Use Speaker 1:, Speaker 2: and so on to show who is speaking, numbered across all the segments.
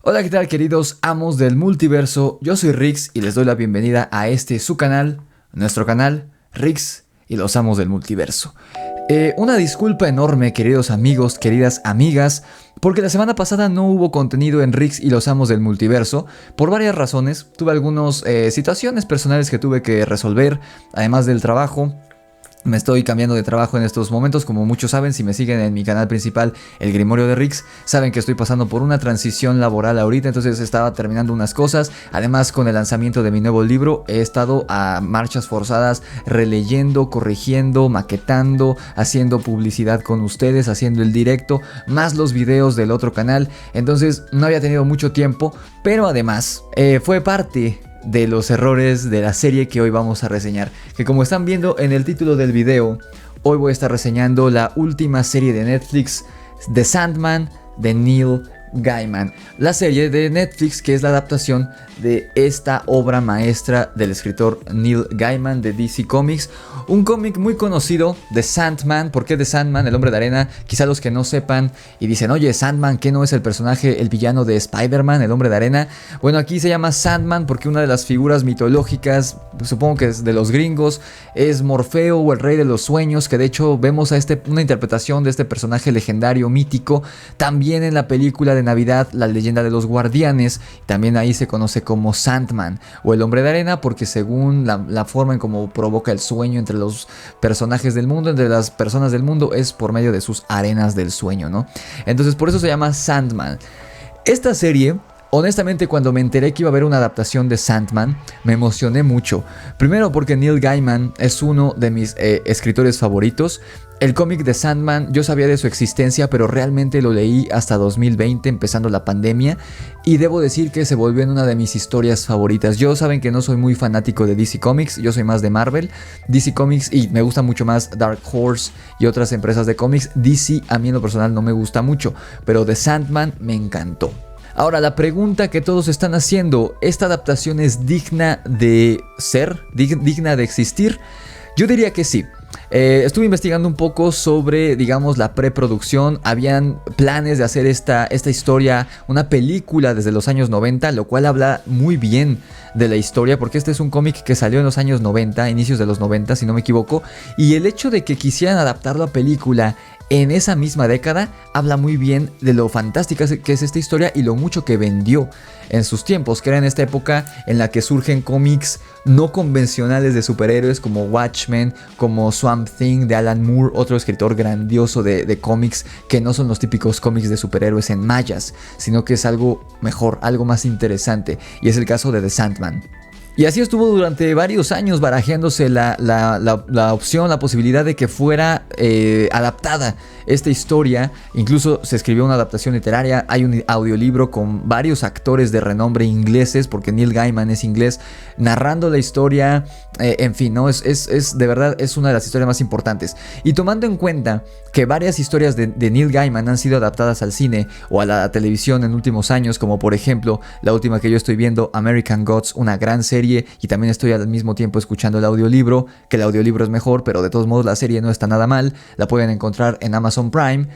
Speaker 1: Hola, ¿qué tal, queridos amos del multiverso? Yo soy Rix y les doy la bienvenida a su canal, nuestro canal, Rix y los amos del multiverso. Una disculpa enorme, queridos amigos, queridas amigas, porque la semana pasada no hubo contenido en Rix y los amos del multiverso, por varias razones. Tuve algunas situaciones personales que tuve que resolver, además del trabajo. Me estoy cambiando de trabajo en estos momentos, como muchos saben, si me siguen en mi canal principal, El Grimorio de Rix, saben que estoy pasando por una transición laboral ahorita, entonces estaba terminando unas cosas. Además, con el lanzamiento de mi nuevo libro, he estado a marchas forzadas, releyendo, corrigiendo, maquetando, haciendo publicidad con ustedes, haciendo el directo, más los videos del otro canal. Entonces no había tenido mucho tiempo, pero además fue parte de los errores de la serie que hoy vamos a reseñar, que como están viendo en el título del video, hoy voy a estar reseñando la última serie de Netflix, The Sandman, de Neil Gaiman. La serie de Netflix que es la adaptación de esta obra maestra del escritor Neil Gaiman de DC Comics. Un cómic muy conocido, The Sandman. ¿Por qué The Sandman? El hombre de arena. Quizá los que no sepan y dicen, oye, Sandman, ¿qué no es el personaje, el villano de Spider-Man, el hombre de arena? Bueno, aquí se llama Sandman porque una de las figuras mitológicas, supongo que es de los gringos, es Morfeo o el rey de los sueños, que de hecho vemos a una interpretación de este personaje legendario, mítico, también en la película de Navidad, La leyenda de los guardianes. También ahí se conoce como Sandman o el hombre de arena, porque según la forma en cómo provoca el sueño entre los personajes del mundo, entre las personas del mundo, es por medio de sus arenas del sueño, ¿no? Entonces por eso se llama Sandman. Esta serie, honestamente, cuando me enteré que iba a haber una adaptación de Sandman, me emocioné mucho. Primero porque Neil Gaiman es uno de mis escritores favoritos. El cómic de Sandman, yo sabía de su existencia, pero realmente lo leí hasta 2020, empezando la pandemia, y debo decir que se volvió en una de mis historias favoritas. Yo saben que no soy muy fanático de DC Comics, yo soy más de Marvel, DC Comics, y me gusta mucho más Dark Horse y otras empresas de cómics. DC a mí en lo personal no me gusta mucho, pero The Sandman me encantó. Ahora, la pregunta que todos están haciendo, ¿esta adaptación es digna de ser? ¿Digna de existir? Yo diría que sí. Estuve investigando un poco sobre, digamos, la preproducción. Habían planes de hacer esta historia, una película desde los años 90, lo cual habla muy bien de la historia, porque este es un cómic que salió en los años 90, inicios de los 90, si no me equivoco. Y el hecho de que quisieran adaptarlo a película en esa misma década habla muy bien de lo fantástica que es esta historia y lo mucho que vendió en sus tiempos, que era en esta época en la que surgen cómics no convencionales de superhéroes como Watchmen, como Swamp Thing de Alan Moore, otro escritor grandioso de cómics que no son los típicos cómics de superhéroes en mallas, sino que es algo mejor, algo más interesante, y es el caso de The Sandman. Y así estuvo durante varios años barajeándose la opción, la posibilidad de que fuera adaptada esta historia. Incluso se escribió una adaptación literaria, hay un audiolibro con varios actores de renombre ingleses, porque Neil Gaiman es inglés, narrando la historia. En fin, ¿no? Es de verdad, es una de las historias más importantes. Y tomando en cuenta que varias historias de Neil Gaiman han sido adaptadas al cine o a la televisión en últimos años, como por ejemplo la última que yo estoy viendo, American Gods, una gran serie, y también estoy al mismo tiempo escuchando el audiolibro, que el audiolibro es mejor, pero de todos modos la serie no está nada mal, la pueden encontrar en Amazon Prime.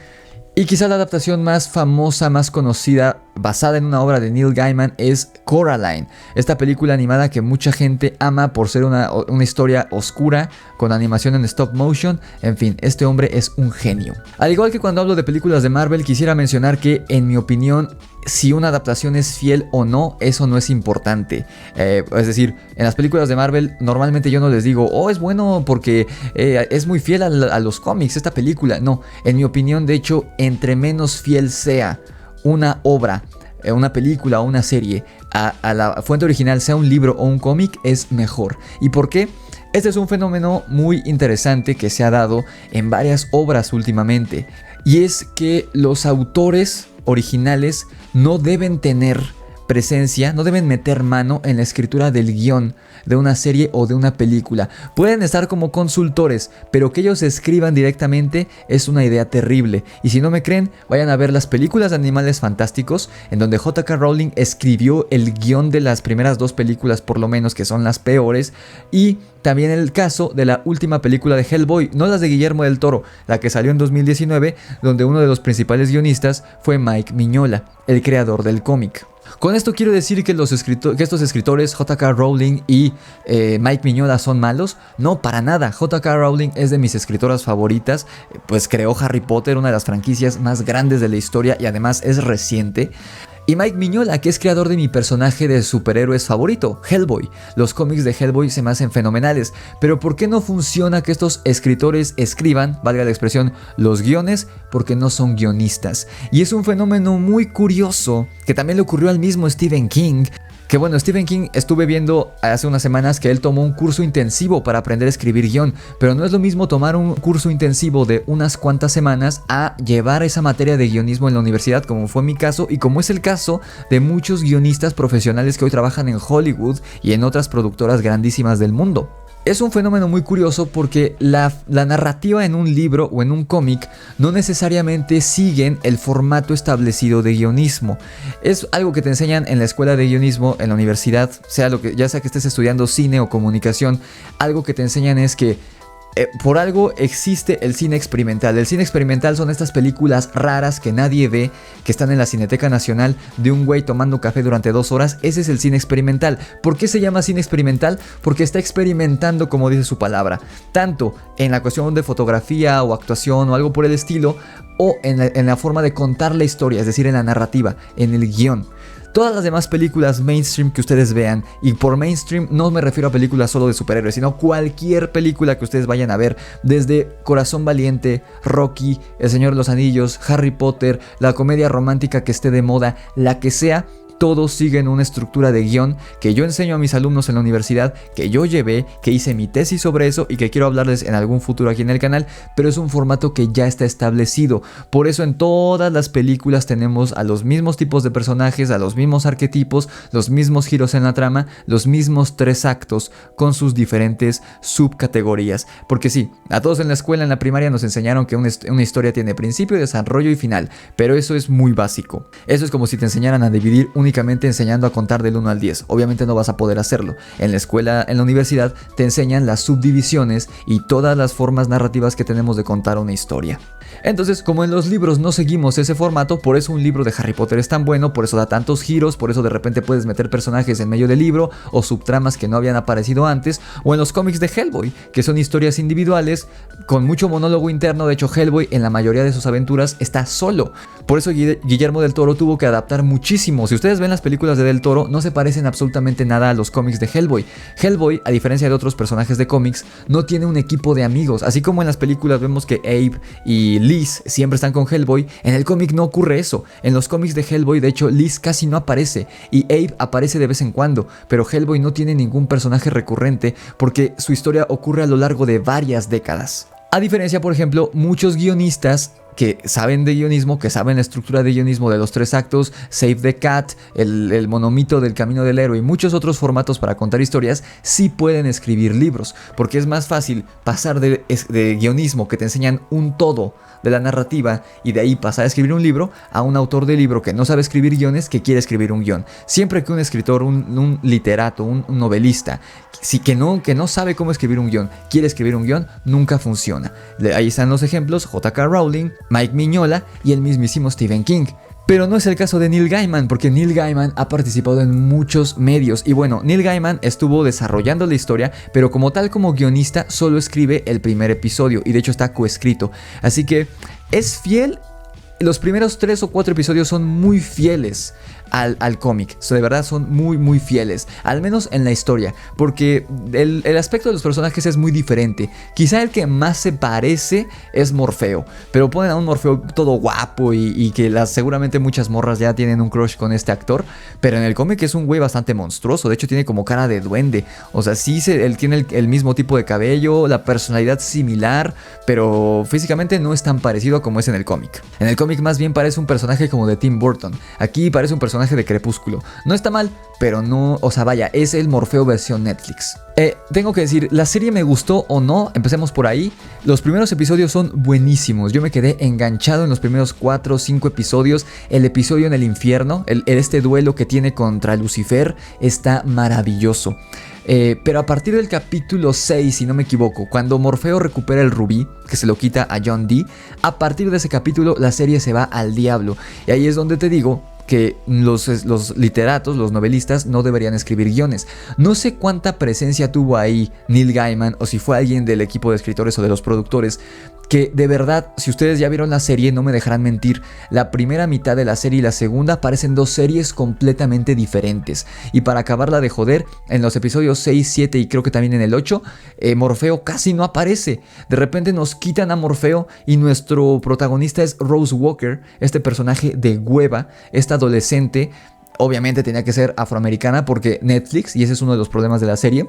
Speaker 1: Y quizá la adaptación más famosa, más conocida, basada en una obra de Neil Gaiman, es Coraline. Esta película animada que mucha gente ama por ser una historia oscura, con animación en stop motion. En fin, este hombre es un genio. Al igual que cuando hablo de películas de Marvel, quisiera mencionar que, en mi opinión, si una adaptación es fiel o no, eso no es importante. Es decir, en las películas de Marvel normalmente yo no les digo, oh, es bueno porque es muy fiel a los cómics esta película. No, en mi opinión, de hecho, entre menos fiel sea una obra, una película o una serie a la fuente original, sea un libro o un cómic, es mejor. ¿Y por qué? Este es un fenómeno muy interesante que se ha dado en varias obras últimamente, y es que los autores originales no deben tener presencia, no deben meter mano en la escritura del guión de una serie o de una película. Pueden estar como consultores, pero que ellos escriban directamente es una idea terrible. Y si no me creen, vayan a ver las películas de Animales Fantásticos, en donde J.K. Rowling escribió el guión de las primeras dos películas, por lo menos, que son las peores, y también el caso de la última película de Hellboy, no las de Guillermo del Toro, la que salió en 2019, donde uno de los principales guionistas fue Mike Mignola, el creador del cómic. Con esto quiero decir que, que estos escritores J.K. Rowling y Mike Mignola son malos. No, para nada. J.K. Rowling es de mis escritoras favoritas, pues creó Harry Potter, una de las franquicias más grandes de la historia, y además es reciente. Y Mike Mignola, que es creador de mi personaje de superhéroes favorito, Hellboy. Los cómics de Hellboy se me hacen fenomenales. Pero ¿por qué no funciona que estos escritores escriban, valga la expresión, los guiones? Porque no son guionistas. Y es un fenómeno muy curioso, que también le ocurrió al mismo Stephen King. Que bueno, Stephen King, estuve viendo hace unas semanas que él tomó un curso intensivo para aprender a escribir guión, pero no es lo mismo tomar un curso intensivo de unas cuantas semanas a llevar esa materia de guionismo en la universidad, como fue mi caso y como es el caso de muchos guionistas profesionales que hoy trabajan en Hollywood y en otras productoras grandísimas del mundo. Es un fenómeno muy curioso porque la narrativa en un libro o en un cómic no necesariamente siguen el formato establecido de guionismo. Es algo que te enseñan en la escuela de guionismo, en la universidad, ya sea que estés estudiando cine o comunicación. Algo que te enseñan es que por algo existe el cine experimental. El cine experimental son estas películas raras que nadie ve, que están en la Cineteca Nacional, de un güey tomando café durante 2 horas. Ese es el cine experimental. ¿Por qué se llama cine experimental? Porque está experimentando, como dice su palabra, tanto en la cuestión de fotografía o actuación o algo por el estilo, o en la forma de contar la historia, es decir, en la narrativa, en el guión. Todas las demás películas mainstream que ustedes vean, y por mainstream no me refiero a películas solo de superhéroes, sino cualquier película que ustedes vayan a ver, desde Corazón Valiente, Rocky, El Señor de los Anillos, Harry Potter, la comedia romántica que esté de moda, la que sea, todos siguen una estructura de guión que yo enseño a mis alumnos en la universidad, que yo llevé, que hice mi tesis sobre eso y que quiero hablarles en algún futuro aquí en el canal, pero es un formato que ya está establecido. Por eso en todas las películas tenemos a los mismos tipos de personajes, a los mismos arquetipos, los mismos giros en la trama, los mismos 3 actos con sus diferentes subcategorías. Porque sí, a todos en la escuela, en la primaria nos enseñaron que una historia tiene principio, desarrollo y final, pero eso es muy básico. Eso es como si te enseñaran a dividir únicamente enseñando a contar del 1 al 10. Obviamente no vas a poder hacerlo. En la escuela, en la universidad, te enseñan las subdivisiones y todas las formas narrativas que tenemos de contar una historia. Entonces, como en los libros no seguimos ese formato, por eso un libro de Harry Potter es tan bueno, por eso da tantos giros, por eso de repente puedes meter personajes en medio del libro o subtramas que no habían aparecido antes, o en los cómics de Hellboy, que son historias individuales con mucho monólogo interno. De hecho, Hellboy en la mayoría de sus aventuras está solo. Por eso Guillermo del Toro tuvo que adaptar muchísimo. Si ustedes ven las películas de Del Toro, no se parecen absolutamente nada a los cómics de Hellboy. Hellboy, a diferencia de otros personajes de cómics, no tiene un equipo de amigos. Así como en las películas vemos que Abe y Liz siempre están con Hellboy, en el cómic no ocurre eso. En los cómics de Hellboy, de hecho, Liz casi no aparece y Abe aparece de vez en cuando, pero Hellboy no tiene ningún personaje recurrente porque su historia ocurre a lo largo de varias décadas. A diferencia, por ejemplo, muchos guionistas que saben de guionismo, que saben la estructura de guionismo de los 3 actos, Save the Cat, el monomito del camino del héroe y muchos otros formatos para contar historias, sí pueden escribir libros, porque es más fácil pasar de guionismo, que te enseñan un todo de la narrativa, y de ahí pasar a escribir un libro, a un autor de libro que no sabe escribir guiones, que quiere escribir un guión. Siempre que un escritor, un literato, un novelista, que no sabe cómo escribir un guión, quiere escribir un guión, nunca funciona. Ahí están los ejemplos: J.K. Rowling, Mike Mignola y el mismísimo Stephen King. Pero no es el caso de Neil Gaiman, porque Neil Gaiman ha participado en muchos medios. Y bueno, Neil Gaiman estuvo desarrollando la historia, pero como guionista solo escribe el primer episodio, y de hecho está coescrito. Así que es fiel. Los primeros 3 o 4 episodios son muy fieles al cómic. De verdad son muy muy fieles, al menos en la historia, porque el aspecto de los personajes es muy diferente. Quizá el que más se parece es Morfeo, pero ponen a un Morfeo todo guapo y que seguramente muchas morras ya tienen un crush con este actor, pero en el cómic es un güey bastante monstruoso. De hecho tiene como cara de duende, o sea, sí él tiene el mismo tipo de cabello, la personalidad similar, pero físicamente no es tan parecido a como es en el cómic. En el cómic más bien parece un personaje como de Tim Burton. Aquí parece un personaje de Crepúsculo. No está mal, pero no, o sea, vaya, es el Morfeo versión Netflix. Tengo que decir, la serie me gustó o no, empecemos por ahí. Los primeros episodios son buenísimos. Yo me quedé enganchado en los primeros 4 o 5 episodios. El episodio en el infierno, este duelo que tiene contra Lucifer, está maravilloso. Pero a partir del capítulo 6, si no me equivoco, cuando Morfeo recupera el rubí, que se lo quita a John Dee, a partir de ese capítulo la serie se va al diablo. Y ahí es donde te digo que los literatos, los novelistas, no deberían escribir guiones. No sé cuánta presencia tuvo ahí Neil Gaiman, o si fue alguien del equipo de escritores o de los productores, que de verdad, si ustedes ya vieron la serie, no me dejarán mentir, la primera mitad de la serie y la segunda parecen dos series completamente diferentes. Y para acabarla de joder, en los episodios 6, 7 y creo que también en el 8, Morfeo casi no aparece. De repente nos quitan a Morfeo y nuestro protagonista es Rose Walker, este personaje de hueva, esta adolescente. Obviamente tenía que ser afroamericana porque Netflix, y ese es uno de los problemas de la serie.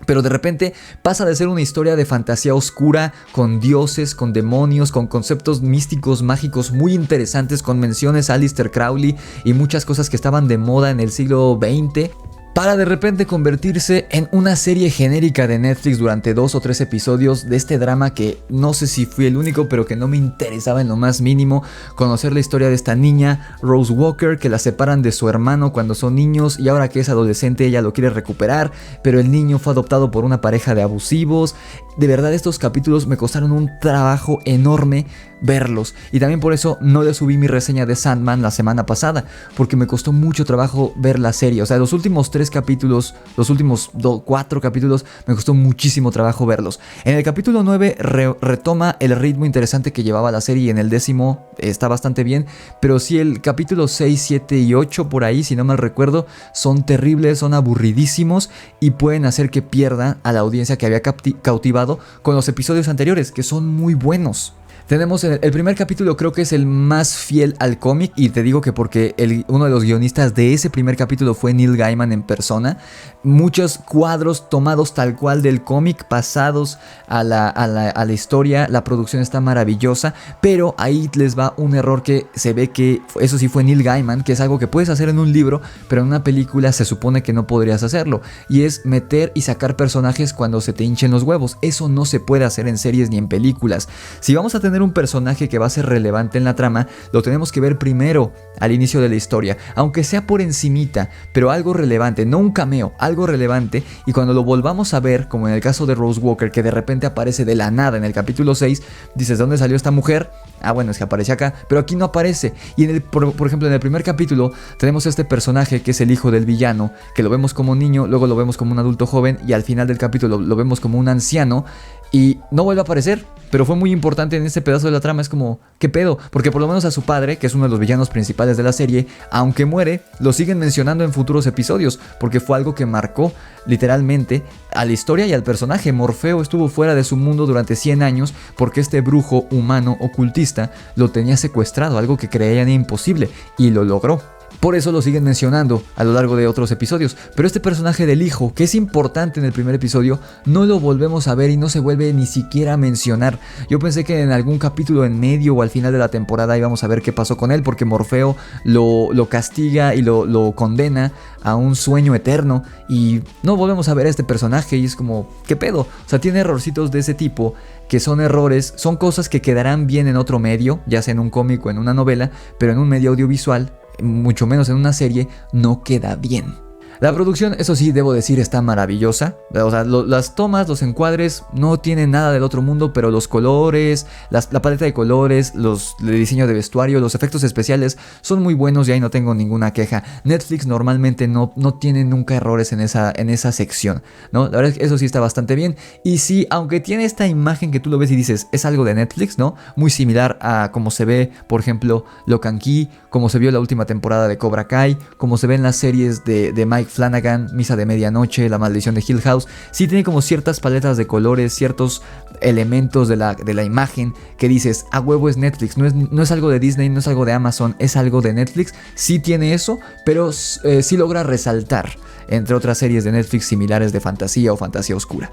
Speaker 1: Pero de repente pasa de ser una historia de fantasía oscura, con dioses, con demonios, con conceptos místicos, mágicos muy interesantes, con menciones a Aleister Crowley y muchas cosas que estaban de moda en el siglo XX, para de repente convertirse en una serie genérica de Netflix durante 2 o 3 episodios de este drama que no sé si fui el único, pero que no me interesaba en lo más mínimo conocer la historia de esta niña, Rose Walker, que la separan de su hermano cuando son niños y ahora que es adolescente ella lo quiere recuperar, pero el niño fue adoptado por una pareja de abusivos. De verdad estos capítulos me costaron un trabajo enorme verlos, y también por eso no le subí mi reseña de Sandman la semana pasada, porque me costó mucho trabajo ver la serie. O sea, los últimos 3 capítulos, los últimos 4 capítulos, me costó muchísimo trabajo verlos. En el capítulo 9 retoma el ritmo interesante que llevaba la serie, y en el 10º está bastante bien, pero sí el capítulo 6, 7 y 8 por ahí, si no mal recuerdo, son terribles, son aburridísimos y pueden hacer que pierda a la audiencia que había cautivado con los episodios anteriores, que son muy buenos. Tenemos el primer capítulo, creo que es el más fiel al cómic, y te digo que porque uno de los guionistas de ese primer capítulo fue Neil Gaiman en persona. Muchos cuadros tomados tal cual del cómic, pasados a la historia. La producción está maravillosa, pero ahí les va un error que se ve que eso sí fue Neil Gaiman, que es algo que puedes hacer en un libro, pero en una película se supone que no podrías hacerlo, y es meter y sacar personajes cuando se te hinchen los huevos. Eso no se puede hacer en series ni en películas. Si vamos a tener un personaje que va a ser relevante en la trama, lo tenemos que ver primero al inicio de la historia, aunque sea por encimita, pero algo relevante, no un cameo, algo relevante, y cuando lo volvamos a ver, como en el caso de Rose Walker, que de repente aparece de la nada en el capítulo 6, dices, ¿de dónde salió esta mujer? Ah, bueno, es que aparece acá, pero aquí no aparece. Y por ejemplo, en el primer capítulo tenemos este personaje que es el hijo del villano, que lo vemos como niño, luego lo vemos como un adulto joven, y al final del capítulo lo vemos como un anciano, y no vuelve a aparecer, pero fue muy importante en este pedazo de la trama. Es como, ¿qué pedo? Porque por lo menos a su padre, que es uno de los villanos principales de la serie, aunque muere, lo siguen mencionando en futuros episodios, porque fue algo que marcó literalmente a la historia y al personaje. Morfeo estuvo fuera de su mundo durante 100 años porque este brujo humano ocultista lo tenía secuestrado, algo que creían imposible, y lo logró. Por eso lo siguen mencionando a lo largo de otros episodios. Pero este personaje del hijo, que es importante en el primer episodio, no lo volvemos a ver y no se vuelve ni siquiera a mencionar. Yo pensé que en algún capítulo en medio o al final de la temporada íbamos a ver qué pasó con él, porque Morfeo lo castiga y lo condena a un sueño eterno, y no volvemos a ver a este personaje, y es como, ¿qué pedo? O sea, tiene errorcitos de ese tipo, que son errores, son cosas que quedarán bien en otro medio, ya sea en un cómic o en una novela, pero en un medio audiovisual, mucho menos en una serie, no queda bien. La producción, eso sí, debo decir, está maravillosa. O sea, las tomas, los encuadres no tienen nada del otro mundo, pero los colores, la paleta de colores, el diseño de vestuario, los efectos especiales son muy buenos, y ahí no tengo ninguna queja. Netflix normalmente no tiene nunca errores en esa sección, ¿no? La verdad es que eso sí está bastante bien. Y sí, aunque tiene esta imagen que tú lo ves y dices, es algo de Netflix, ¿no? Muy similar a como se ve, por ejemplo, Lock and Key, como se vio en la última temporada de Cobra Kai, como se ve en las series de Mike Flanagan, Misa de Medianoche, La Maldición de Hill House. Sí tiene como ciertas paletas de colores, ciertos elementos de la imagen que dices, a huevo es Netflix, no es algo de Disney, no es algo de Amazon, es algo de Netflix. Sí tiene eso, pero sí logra resaltar entre otras series de Netflix similares de fantasía o fantasía oscura.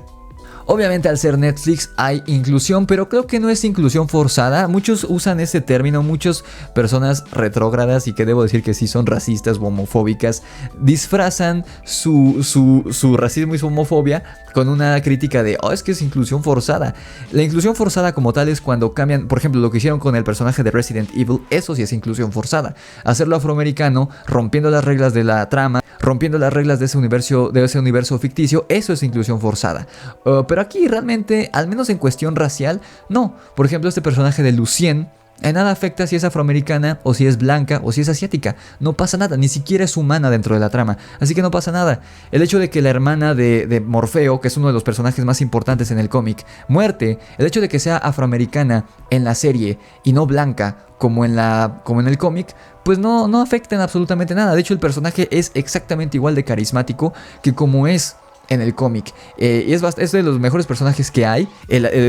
Speaker 1: Obviamente al ser Netflix hay inclusión, pero creo que no es inclusión forzada. Muchos usan ese término, muchas personas retrógradas, y que debo decir que sí son racistas o homofóbicas, disfrazan su racismo y su homofobia con una crítica de, es que es inclusión forzada. La inclusión forzada como tal es cuando cambian, por ejemplo, lo que hicieron con el personaje de Resident Evil, eso sí es inclusión forzada. Hacerlo afroamericano, rompiendo las reglas de la trama, rompiendo las reglas de ese universo ficticio, eso es inclusión forzada. Pero aquí realmente, al menos en cuestión racial, no. Por ejemplo, este personaje de Lucien, En nada afecta si es afroamericana o si es blanca o si es asiática. No pasa nada, ni siquiera es humana dentro de la trama. Así que no pasa nada. El hecho de que la hermana de Morfeo, que es uno de los personajes más importantes en el cómic, muerte, el hecho de que sea afroamericana en la serie y no blanca como en el cómic, pues no afecta en absolutamente nada. De hecho, el personaje es exactamente igual de carismático que como es en el cómic. Y es de los mejores personajes que hay.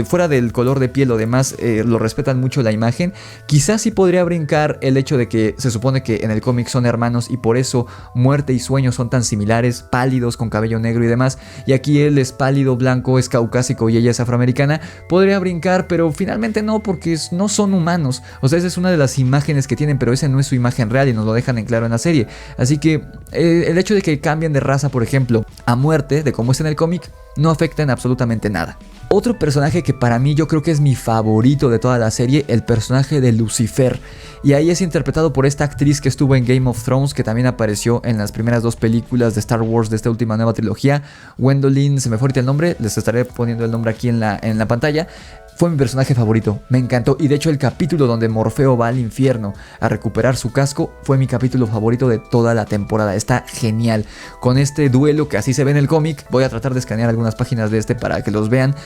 Speaker 1: Fuera del color de piel o demás, lo respetan mucho la imagen. Quizás sí podría brincar el hecho de que se supone que en el cómic son hermanos y por eso Muerte y Sueño son tan similares, pálidos, con cabello negro y demás. Y aquí él es pálido, blanco, es caucásico y ella es afroamericana. Podría brincar, pero finalmente no, porque no son humanos. O sea, esa es una de las imágenes que tienen, pero esa no es su imagen real y nos lo dejan en claro en la serie. Así que el hecho de que cambien de raza, por ejemplo, a Muerte, de cómo es en el cómic, no afecta en absolutamente nada. Otro personaje que para mí yo creo que es mi favorito de toda la serie, el personaje de Lucifer. Y ahí es interpretado por esta actriz que estuvo en Game of Thrones, que también apareció en las primeras 2 películas de Star Wars de esta última nueva trilogía. Gwendolyn, se me fue ahorita el nombre, les estaré poniendo el nombre aquí en la pantalla. Fue mi personaje favorito, me encantó. Y de hecho el capítulo donde Morfeo va al infierno a recuperar su casco fue mi capítulo favorito de toda la temporada. Está genial. Con este duelo que así se ve en el cómic, voy a tratar de escanear algunas páginas de para que los vean.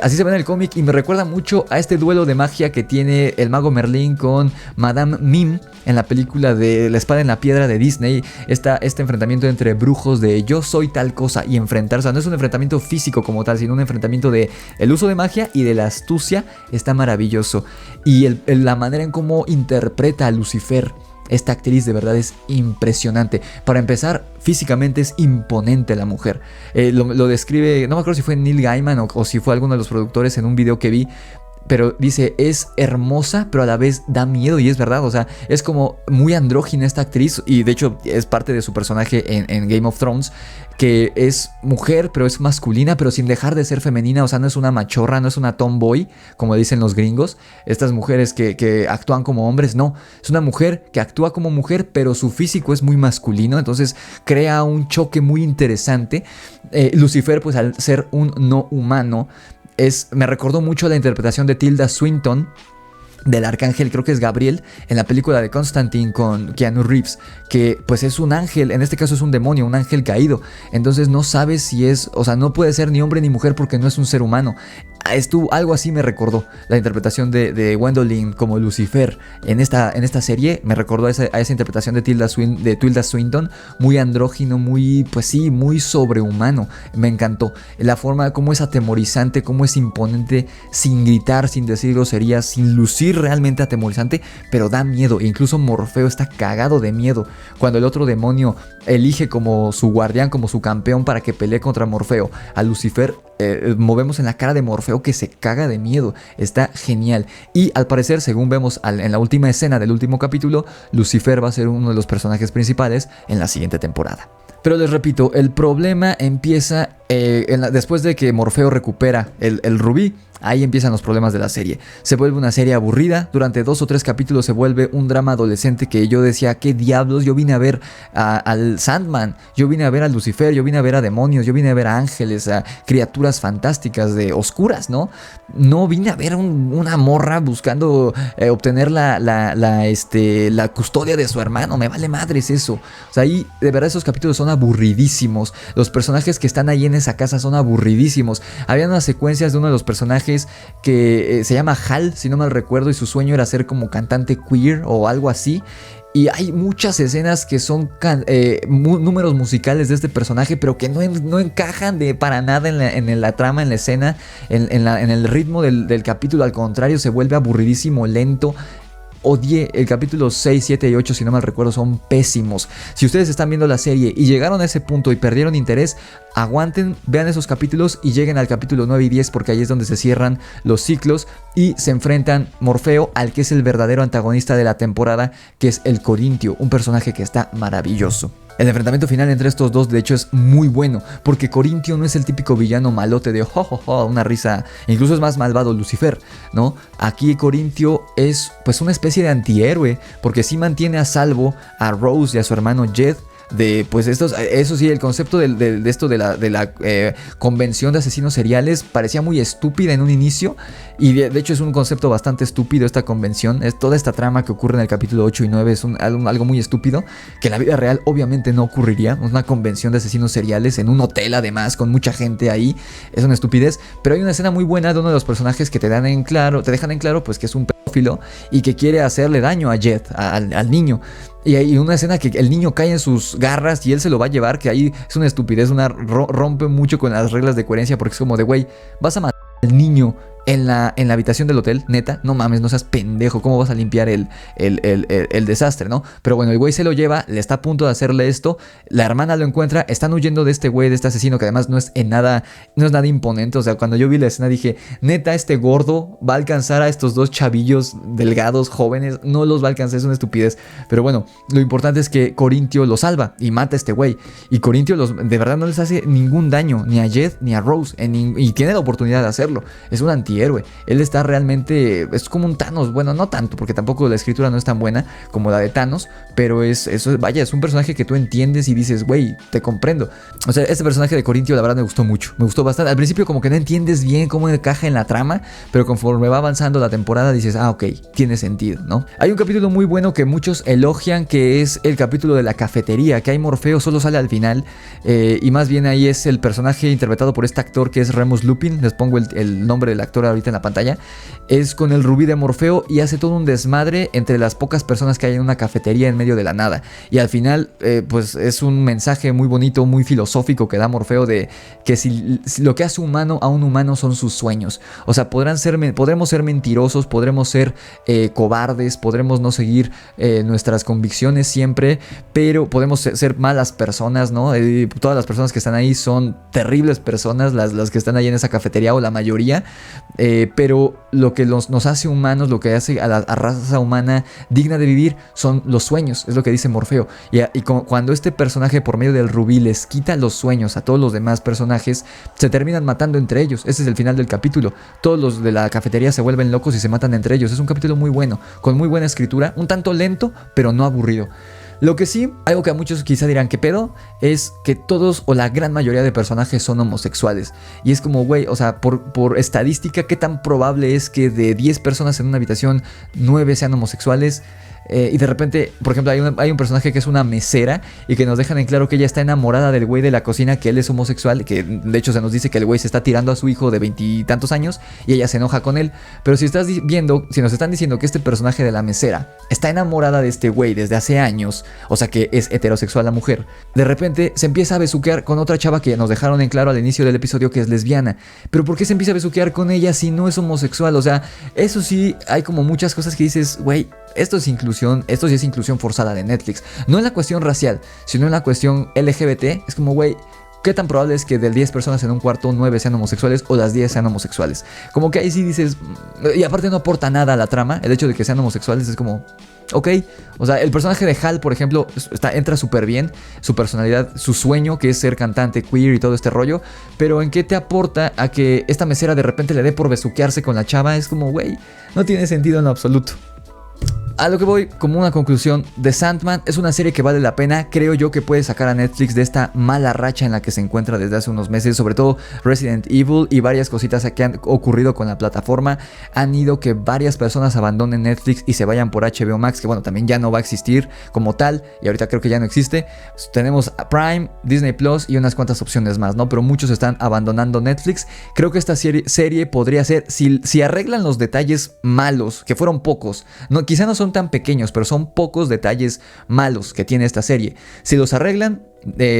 Speaker 1: Así se ve en el cómic y me recuerda mucho a este duelo de magia que tiene el mago Merlín con Madame Mim en la película de La Espada en la Piedra de Disney. Este enfrentamiento entre brujos de yo soy tal cosa y enfrentarse. O sea, no es un enfrentamiento físico como tal, sino un enfrentamiento de el uso de magia y de la astucia. Está maravilloso. Y la manera en cómo interpreta a Lucifer esta actriz de verdad es impresionante. Para empezar, físicamente es imponente la mujer. Lo describe, no me acuerdo si fue Neil Gaiman o si fue alguno de los productores en un video que vi. Pero dice, es hermosa, pero a la vez da miedo, y es verdad, o sea, es como muy andrógina esta actriz, y de hecho es parte de su personaje en Game of Thrones, que es mujer, pero es masculina, pero sin dejar de ser femenina, o sea, no es una machorra, no es una tomboy, como dicen los gringos, estas mujeres que actúan como hombres, no, es una mujer que actúa como mujer, pero su físico es muy masculino, entonces crea un choque muy interesante. Lucifer, pues al ser un no humano, me recordó mucho la interpretación de Tilda Swinton del arcángel, creo que es Gabriel, en la película de Constantine con Keanu Reeves, que pues es un ángel, en este caso es un demonio, un ángel caído, entonces no sabes si es, o sea, no puede ser ni hombre ni mujer porque no es un ser humano. Algo así me recordó la interpretación de Gwendolyn como Lucifer en esta serie. Me recordó a esa interpretación de Tilda Swinton, muy andrógino, muy, pues sí, muy sobrehumano. Me encantó la forma como es atemorizante, como es imponente, sin gritar, sin decir groserías, sin lucir realmente atemorizante, pero da miedo. E incluso Morfeo está cagado de miedo cuando el otro demonio elige como su guardián, como su campeón para que pelee contra Morfeo. A Lucifer movemos en la cara de Morfeo que se caga de miedo. Está genial. Y al parecer, según vemos en la última escena del último capítulo, Lucifer va a ser uno de los personajes principales en la siguiente temporada. Pero les repito, el problema empieza después de que Morfeo recupera el rubí. Ahí empiezan los problemas de la serie. Se vuelve una serie aburrida. Durante 2 o 3 capítulos se vuelve un drama adolescente que yo decía, ¿qué diablos? Yo vine a ver al Sandman, yo vine a ver a Lucifer, yo vine a ver a demonios, yo vine a ver a ángeles, a criaturas fantásticas oscuras, ¿no? No vine a ver una morra buscando obtener la custodia de su hermano. Me vale madres eso. O sea, ahí de verdad esos capítulos son aburridísimos. Los personajes que están ahí en esa casa son aburridísimos. Había unas secuencias de uno de los personajes que se llama Hal, si no mal recuerdo, y su sueño era ser como cantante queer o algo así. Y hay muchas escenas que son números musicales de este personaje, pero que no encajan para nada en la trama, en la escena, en el ritmo del capítulo. Al contrario, se vuelve aburridísimo, lento. Odié el capítulo 6, 7 y 8, si no mal recuerdo, son pésimos. Si ustedes están viendo la serie y llegaron a ese punto y perdieron interés, aguanten, vean esos capítulos y lleguen al capítulo 9 y 10, porque ahí es donde se cierran los ciclos y se enfrentan Morfeo al que es el verdadero antagonista de la temporada, que es el Corintio, un personaje que está maravilloso. El enfrentamiento final entre estos dos de hecho es muy bueno, porque Corintio no es el típico villano malote de una risa, incluso es más malvado Lucifer, ¿no? Aquí Corintio es pues una especie de antihéroe, porque sí mantiene a salvo a Rose y a su hermano Jed pues eso sí, el concepto de esto de la convención de asesinos seriales parecía muy estúpida en un inicio, y de hecho es un concepto bastante estúpido esta convención. Es toda esta trama que ocurre en el capítulo 8 y 9 es algo muy estúpido, que en la vida real obviamente no ocurriría. Una convención de asesinos seriales en un hotel, además, con mucha gente ahí, es una estupidez. Pero hay una escena muy buena de uno de los personajes que te dejan en claro pues que es un pedófilo y que quiere hacerle daño a Jet, al niño. Y hay una escena que el niño cae en sus garras y él se lo va a llevar, que ahí es una estupidez, rompe mucho con las reglas de coherencia, porque es como de, güey, vas a matar al niño en la habitación del hotel, neta, no mames, no seas pendejo, ¿cómo vas a limpiar el desastre, no? Pero bueno, el güey se lo lleva, le está a punto de hacerle esto, la hermana lo encuentra, están huyendo de este güey, de este asesino, que además no es nada imponente. O sea, cuando yo vi la escena dije, neta, este gordo va a alcanzar a estos dos chavillos delgados, jóvenes, no los va a alcanzar, es una estupidez. Pero bueno, lo importante es que Corintio lo salva y mata a este güey, y Corintio de verdad no les hace ningún daño, ni a Jet ni a Rose, y tiene la oportunidad de hacerlo. Es un antihéroe. Él está realmente, es como un Thanos. Bueno, no tanto, porque tampoco la escritura no es tan buena como la de Thanos, pero es un personaje que tú entiendes y dices, güey, te comprendo. O sea, este personaje de Corintio la verdad me gustó mucho, me gustó bastante. Al principio como que no entiendes bien cómo encaja en la trama, pero conforme va avanzando la temporada dices, ok, tiene sentido, ¿no? Hay un capítulo muy bueno que muchos elogian, que es el capítulo de la cafetería, que hay Morfeo, solo sale al final, y más bien ahí es el personaje interpretado por este actor que es Remus Lupin. Les pongo el nombre del actor ahorita en la pantalla. Es con el rubí de Morfeo y hace todo un desmadre entre las pocas personas que hay en una cafetería en medio de la nada, y al final pues es un mensaje muy bonito, muy filosófico que da Morfeo, de que si lo que hace humano a un humano son sus sueños. O sea, podremos ser mentirosos, podremos ser cobardes, podremos no seguir nuestras convicciones siempre, pero podemos ser malas personas, ¿no? Todas las personas que están ahí son terribles personas, las que están ahí en esa cafetería, o la mayoría, pero lo que nos hace humanos, lo que hace a la raza humana digna de vivir, son los sueños, es lo que dice Morfeo. Y cuando este personaje, por medio del rubí, les quita los sueños a todos los demás personajes, se terminan matando entre ellos. Ese es el final del capítulo. Todos los de la cafetería se vuelven locos y se matan entre ellos. Es un capítulo muy bueno, con muy buena escritura, un tanto lento, pero no aburrido. Lo que sí, algo que a muchos quizá dirán ¿qué pedo?, es que todos o la gran mayoría de personajes son homosexuales. Y es como, güey, o sea, por estadística, ¿qué tan probable es que de 10 personas en una habitación, 9 sean homosexuales? Y de repente, por ejemplo, hay un personaje que es una mesera y que nos dejan en claro que ella está enamorada del güey de la cocina, que él es homosexual, que de hecho se nos dice que el güey se está tirando a su hijo de 20 y tantos años y ella se enoja con él. Pero si nos están diciendo que este personaje de la mesera está enamorada de este güey desde hace años, o sea que es heterosexual la mujer, de repente se empieza a besuquear con otra chava que nos dejaron en claro al inicio del episodio que es lesbiana. Pero ¿por qué se empieza a besuquear con ella si no es homosexual? O sea, eso sí, hay como muchas cosas que dices, güey, esto sí es inclusión forzada de Netflix. No en la cuestión racial, sino en la cuestión LGBT. Es como, güey, ¿qué tan probable es que de 10 personas en un cuarto, 9 sean homosexuales o las 10 sean homosexuales? Como que ahí sí dices, y aparte no aporta nada a la trama, el hecho de que sean homosexuales es como, ok. O sea, el personaje de Hal, por ejemplo, entra súper bien, su personalidad, su sueño, que es ser cantante queer y todo este rollo, pero ¿en qué te aporta a que esta mesera de repente le dé por besuquearse con la chava? Es como, güey, no tiene sentido en lo absoluto. A lo que voy, como una conclusión, The Sandman es una serie que vale la pena. Creo yo que puede sacar a Netflix de esta mala racha en la que se encuentra desde hace unos meses. Sobre todo Resident Evil y varias cositas que han ocurrido con la plataforma han ido que varias personas abandonen Netflix y se vayan por HBO Max, que bueno, también ya no va a existir como tal, y ahorita creo que ya no existe. Tenemos Prime, Disney Plus y unas cuantas opciones más, ¿no? Pero muchos están abandonando Netflix. Creo que esta serie podría ser, si arreglan los detalles malos, que fueron pocos, no, quizá no son tan pequeños, pero son pocos detalles malos que tiene esta serie. Si los arreglan,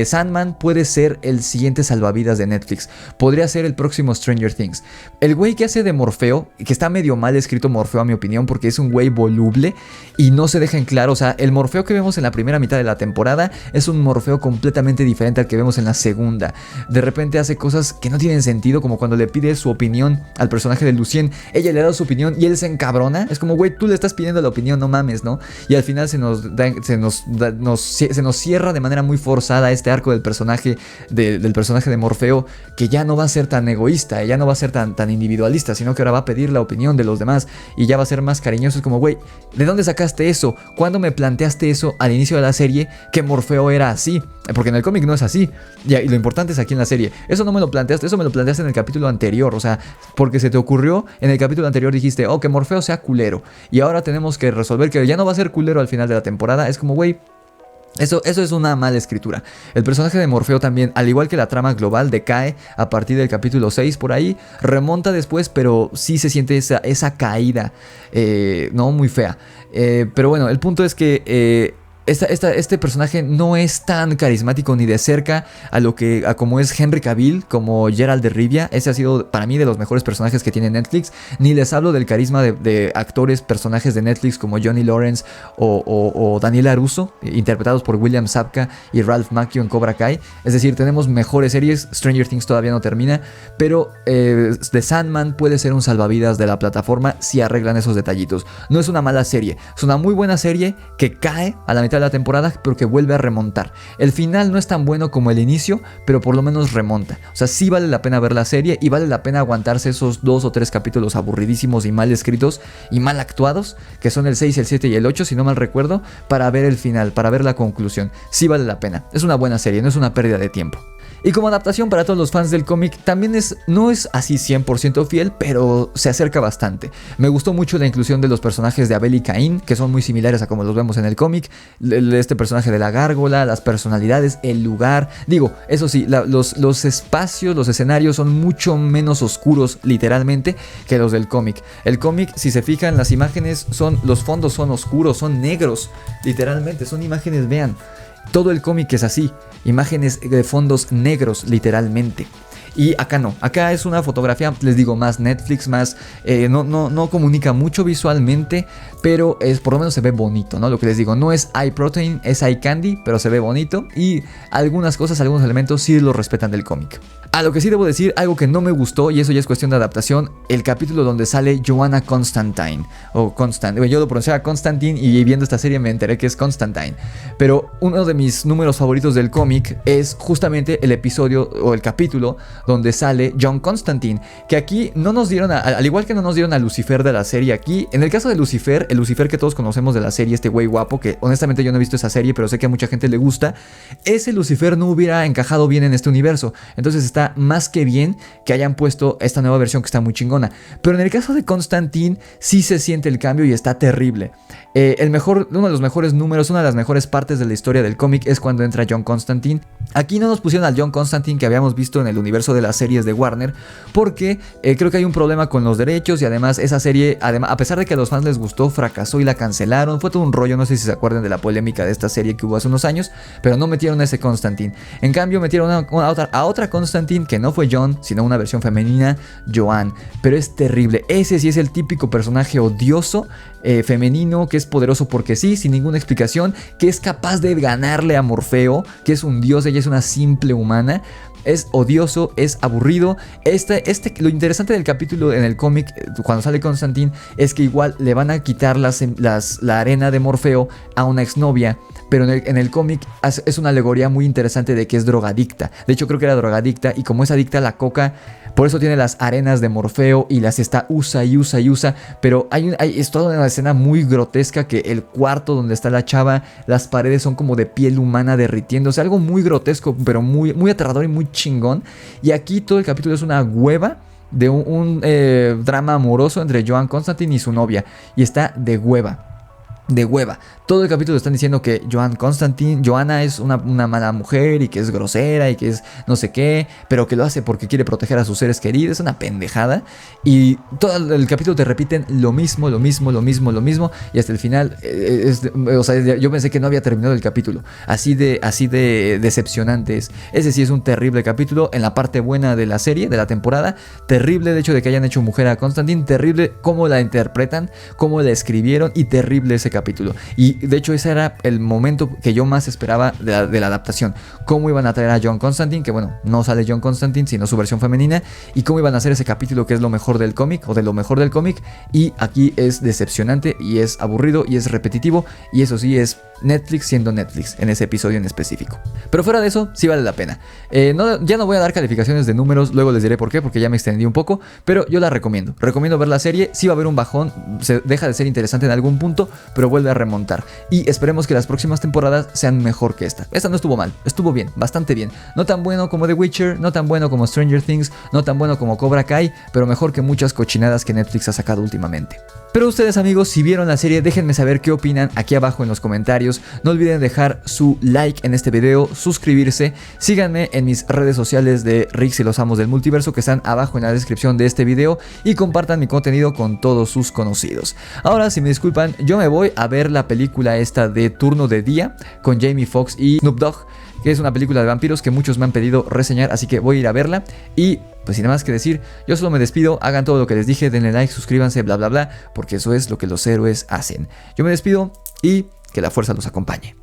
Speaker 1: Sandman puede ser el siguiente salvavidas de Netflix. Podría ser el próximo Stranger Things. El güey que hace de Morfeo, que está medio mal escrito Morfeo a mi opinión, porque es un güey voluble y no se deja en claro. O sea, el Morfeo que vemos en la primera mitad de la temporada es un Morfeo completamente diferente al que vemos en la segunda. De repente hace cosas que no tienen sentido, como cuando le pide su opinión al personaje de Lucien. Ella le da su opinión y él se encabrona. Es como, güey, tú le estás pidiendo la opinión, no mames, ¿no? Y al final se nos cierra de manera muy forzada pasada, este arco del personaje de Morfeo, que ya no va a ser tan egoísta, ya no va a ser tan individualista, sino que ahora va a pedir la opinión de los demás y ya va a ser más cariñoso. Es como, güey, ¿de dónde sacaste eso? ¿Cuándo me planteaste eso al inicio de la serie, que Morfeo era así? Porque en el cómic no es así, y lo importante es aquí en la serie. Eso no me lo planteaste, eso me lo planteaste en el capítulo anterior, o sea, porque se te ocurrió en el capítulo anterior, dijiste, oh, que Morfeo sea culero, y ahora tenemos que resolver que ya no va a ser culero al final de la temporada. Es como, güey, eso es una mala escritura. El personaje de Morfeo también, al igual que la trama global, decae a partir del capítulo 6 por ahí. Remonta después, pero sí se siente esa caída, no muy fea. Pero bueno, el punto es que este personaje no es tan carismático ni de cerca a como es Henry Cavill, como Geralt de Rivia. Ese ha sido para mí de los mejores personajes que tiene Netflix. Ni les hablo del carisma de actores, personajes de Netflix como Johnny Lawrence o Daniel LaRusso, interpretados por William Zabka y Ralph Macchio en Cobra Kai. Es decir, tenemos mejores series. Stranger Things todavía no termina, pero The Sandman puede ser un salvavidas de la plataforma si arreglan esos detallitos. No es una mala serie, es una muy buena serie que cae a la mitad de la temporada, pero que vuelve a remontar. El final no es tan bueno como el inicio, pero por lo menos remonta. O sea, sí vale la pena ver la serie y vale la pena aguantarse esos 2 o 3 capítulos aburridísimos y mal escritos y mal actuados, que son el 6, el 7 y el 8, si no mal recuerdo, para ver el final, para ver la conclusión. Sí vale la pena. Es una buena serie, no es una pérdida de tiempo. Y como adaptación para todos los fans del cómic, también no es así 100% fiel, pero se acerca bastante. Me gustó mucho la inclusión de los personajes de Abel y Caín, que son muy similares a como los vemos en el cómic. Este personaje de la gárgola, las personalidades, el lugar. Digo, eso sí, los espacios, los escenarios son mucho menos oscuros, literalmente, que los del cómic. El cómic, si se fijan, las imágenes los fondos son oscuros, son negros, literalmente, son imágenes, vean. Todo el cómic es así, imágenes de fondos negros, literalmente. Y acá no, acá es una fotografía, les digo, más Netflix, más no comunica mucho visualmente, pero por lo menos se ve bonito, ¿no? Lo que les digo, no es eye protein, es eye candy, pero se ve bonito y algunas cosas, algunos elementos sí lo respetan del cómic. A lo que sí debo decir, algo que no me gustó, y eso ya es cuestión de adaptación, el capítulo donde sale Joanna Constantine, o Constantine, yo lo pronunciaba Constantine y viendo esta serie me enteré que es Constantine, pero uno de mis números favoritos del cómic es justamente el episodio o el capítulo donde sale John Constantine, que aquí no nos dieron, al igual que no nos dieron a Lucifer de la serie aquí, en el caso de Lucifer, el Lucifer que todos conocemos de la serie, este güey guapo, que honestamente yo no he visto esa serie, pero sé que a mucha gente le gusta, ese Lucifer no hubiera encajado bien en este universo, entonces está más que bien que hayan puesto esta nueva versión que está muy chingona. Pero en el caso de Constantine sí se siente el cambio y está terrible. Uno de los mejores números, una de las mejores partes de la historia del cómic es cuando entra John Constantine. Aquí no nos pusieron al John Constantine que habíamos visto en el universo de las series de Warner, porque creo que hay un problema con los derechos y además esa serie, a pesar de que a los fans les gustó, fracasó y la cancelaron. Fue todo un rollo, no sé si se acuerdan de la polémica de esta serie que hubo hace unos años, pero no metieron a ese Constantine. En cambio metieron a otra Constantine que no fue John, sino una versión femenina, Joan. Pero es terrible, ese sí es el típico personaje odioso, femenino, que es poderoso porque sí, sin ninguna explicación, que es capaz de ganarle a Morfeo, que es un dios, ella es una simple humana. Es odioso, es aburrido. Lo interesante del capítulo en el cómic, cuando sale Constantine, es que igual le van a quitar la arena de Morfeo a una exnovia. Pero en el cómic es una alegoría muy interesante de que es drogadicta. De hecho, creo que era drogadicta. Y como es adicta a la coca, por eso tiene las arenas de Morfeo y las está usa y usa y usa. Pero es toda una escena muy grotesca, que el cuarto donde está la chava, las paredes son como de piel humana derritiéndose. Algo muy grotesco, pero muy, muy aterrador y muy chingón. Y aquí todo el capítulo es una hueva de un drama amoroso entre Joan Constantine y su novia. Y está de hueva. De hueva. Todo el capítulo están diciendo que Joanna es una mala mujer y que es grosera y que es no sé qué, pero que lo hace porque quiere proteger a sus seres queridos. Es una pendejada. Y todo el capítulo te repiten lo mismo. Y hasta el final, o sea, yo pensé que no había terminado el capítulo. Así de decepcionante es. Ese sí es un terrible capítulo. En la parte buena de la serie, de la temporada, terrible el hecho de que hayan hecho mujer a Constantine. Terrible cómo la interpretan, cómo la escribieron, y terrible ese capítulo. Y de hecho ese era el momento que yo más esperaba de la adaptación. Cómo iban a traer a John Constantine, que bueno, no sale John Constantine sino su versión femenina, y cómo iban a hacer ese capítulo que es lo mejor del cómic, o de lo mejor del cómic. Y aquí es decepcionante y es aburrido y es repetitivo, y eso sí es Netflix siendo Netflix en ese episodio en específico. Pero fuera de eso, sí vale la pena. Ya no voy a dar calificaciones de números, luego les diré por qué, porque ya me extendí un poco, pero yo la recomiendo. Recomiendo ver la serie, sí va a haber un bajón, se deja de ser interesante en algún punto, pero vuelve a remontar. Y esperemos que las próximas temporadas sean mejor que esta. Esta no estuvo mal, estuvo bien, bastante bien. No tan bueno como The Witcher, no tan bueno como Stranger Things, no tan bueno como Cobra Kai, pero mejor que muchas cochinadas que Netflix ha sacado últimamente. Pero ustedes, amigos, si vieron la serie, déjenme saber qué opinan aquí abajo en los comentarios. No olviden dejar su like en este video, suscribirse, síganme en mis redes sociales de Rix y los Amos del Multiverso que están abajo en la descripción de este video y compartan mi contenido con todos sus conocidos. Ahora, si me disculpan, yo me voy a ver la película esta de Turno de Día con Jamie Foxx y Snoop Dogg, que es una película de vampiros que muchos me han pedido reseñar, así que voy a ir a verla. Y pues sin nada más que decir, yo solo me despido, hagan todo lo que les dije, denle like, suscríbanse, bla bla bla, porque eso es lo que los héroes hacen. Yo me despido y que la fuerza los acompañe.